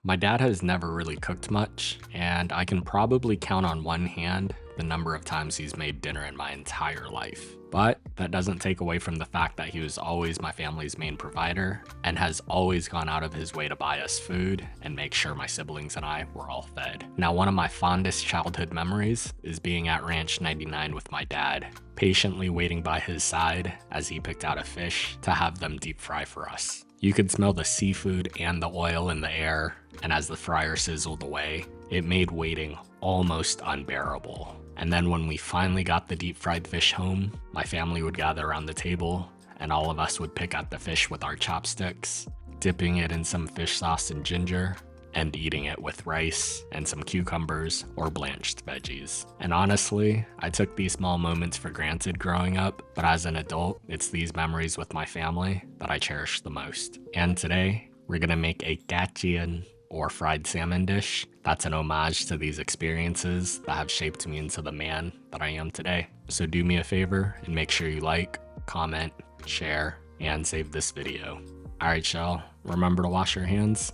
My dad has never really cooked much, and I can probably count on one hand the number of times he's made dinner in my entire life. But that doesn't take away from the fact that he was always my family's main provider and has always gone out of his way to buy us food and make sure my siblings and I were all fed. Now, one of my fondest childhood memories is being at Ranch 99 with my dad, patiently waiting by his side as he picked out a fish to have them deep fry for us. You could smell the seafood and the oil in the air, and as the fryer sizzled away, it made waiting almost unbearable. And then when we finally got the deep fried fish home, my family would gather around the table, and all of us would pick at the fish with our chopsticks, dipping it in some fish sauce and ginger, and eating it with rice and some cucumbers or blanched veggies. And honestly, I took these small moments for granted growing up, but as an adult, it's these memories with my family that I cherish the most. And today, we're gonna make a Ca Hoi Chien, or fried salmon dish, that's an homage to these experiences that have shaped me into the man that I am today. So do me a favor and make sure you like, comment, share, and save this video. Alright y'all, remember to wash your hands.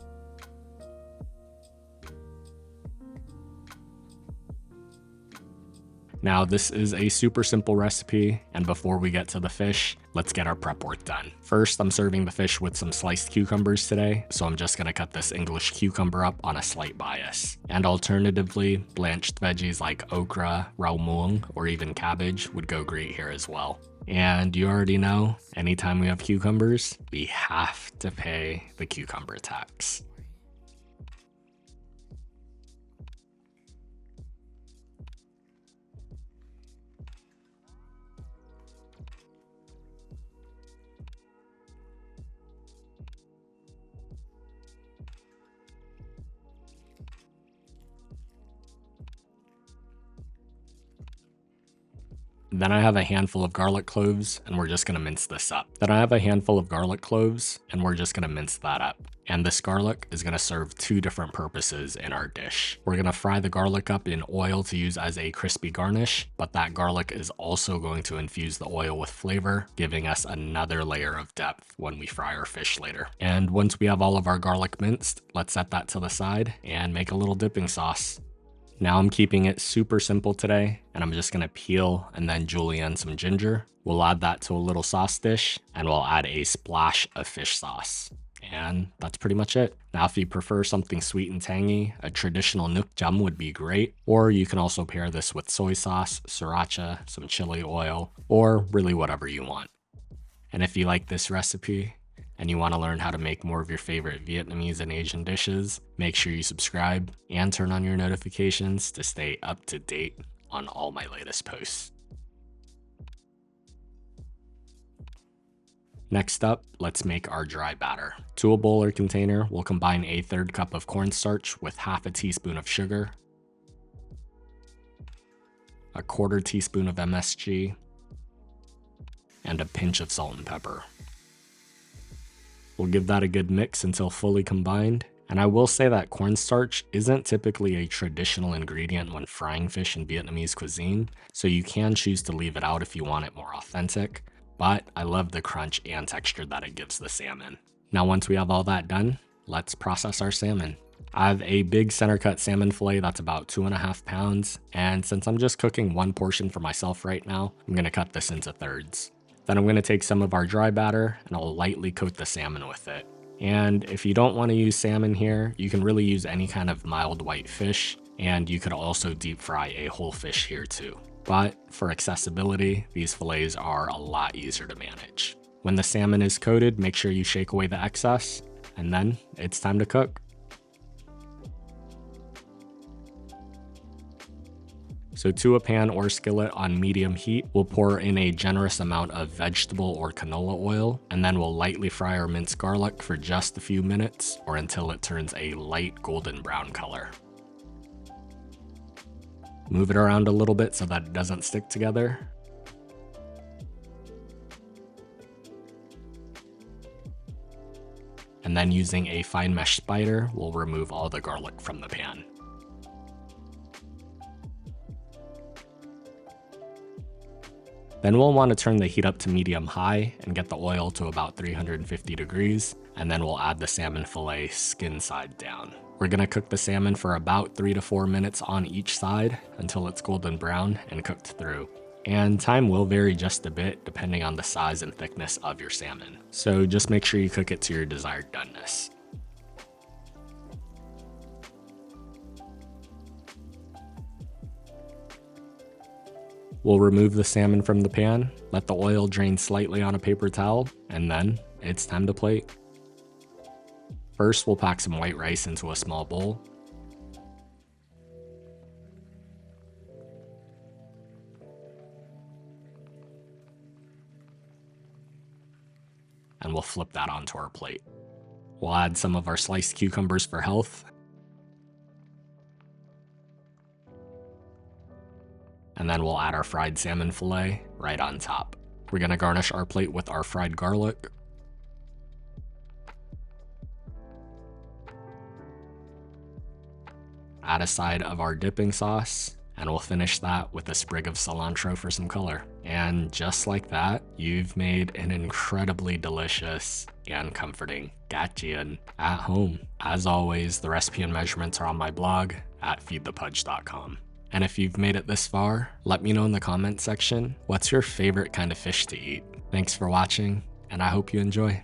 Now this is a super simple recipe, and before we get to the fish, let's get our prep work done. First, I'm serving the fish with some sliced cucumbers today, so I'm just gonna cut this English cucumber up on a slight bias. And alternatively, blanched veggies like okra, rau muang, or even cabbage would go great here as well. And you already know, anytime we have cucumbers, we have to pay the cucumber tax. Then I have a handful of garlic cloves, and we're just gonna mince this up. Then I have a handful of garlic cloves, and we're just gonna mince that up. And this garlic is gonna serve two different purposes in our dish. We're gonna fry the garlic up in oil to use as a crispy garnish, but that garlic is also going to infuse the oil with flavor, giving us another layer of depth when we fry our fish later. And once we have all of our garlic minced, let's set that to the side and make a little dipping sauce. Now I'm keeping it super simple today, and I'm just gonna peel and then julienne some ginger. We'll add that to a little sauce dish, and we'll add a splash of fish sauce. And that's pretty much it. Now if you prefer something sweet and tangy, a traditional nuuk jam would be great, or you can also pair this with soy sauce, sriracha, some chili oil, or really whatever you want. And if you like this recipe, and you want to learn how to make more of your favorite Vietnamese and Asian dishes, make sure you subscribe and turn on your notifications to stay up to date on all my latest posts. Next up, let's make our dry batter. To a bowl or container, we'll combine a 1/3 cup of cornstarch with 1/2 teaspoon of sugar, a 1/4 teaspoon of MSG, and a pinch of salt and pepper. We'll give that a good mix until fully combined. And I will say that cornstarch isn't typically a traditional ingredient when frying fish in Vietnamese cuisine, so you can choose to leave it out if you want it more authentic, but I love the crunch and texture that it gives the salmon. Now once we have all that done, let's process our salmon. I have a big center cut salmon fillet that's about 2.5 pounds, and since I'm just cooking one portion for myself right now, I'm gonna cut this into thirds. Then I'm gonna take some of our dry batter and I'll lightly coat the salmon with it. And if you don't wanna use salmon here, you can really use any kind of mild white fish, and you could also deep fry a whole fish here too. But for accessibility, these fillets are a lot easier to manage. When the salmon is coated, make sure you shake away the excess, and then it's time to cook. So to a pan or skillet on medium heat, we'll pour in a generous amount of vegetable or canola oil, and then we'll lightly fry our minced garlic for just a few minutes or until it turns a light golden brown color. Move it around a little bit so that it doesn't stick together. And then using a fine mesh spider, we'll remove all the garlic from the pan. Then we'll want to turn the heat up to medium high and get the oil to about 350 degrees, and then we'll add the salmon fillet skin side down. We're gonna cook the salmon for about 3 to 4 minutes on each side until it's golden brown and cooked through. And time will vary just a bit depending on the size and thickness of your salmon. So just make sure you cook it to your desired doneness. We'll remove the salmon from the pan, let the oil drain slightly on a paper towel, and then it's time to plate. First, we'll pack some white rice into a small bowl. And we'll flip that onto our plate. We'll add some of our sliced cucumbers for health. And then we'll add our fried salmon fillet right on top. We're gonna garnish our plate with our fried garlic. Add a side of our dipping sauce, and we'll finish that with a sprig of cilantro for some color. And just like that, you've made an incredibly delicious and comforting Ca Hoi Chien at home. As always, the recipe and measurements are on my blog at feedthepudge.com. And if you've made it this far, let me know in the comment section, what's your favorite kind of fish to eat? Thanks for watching, and I hope you enjoy.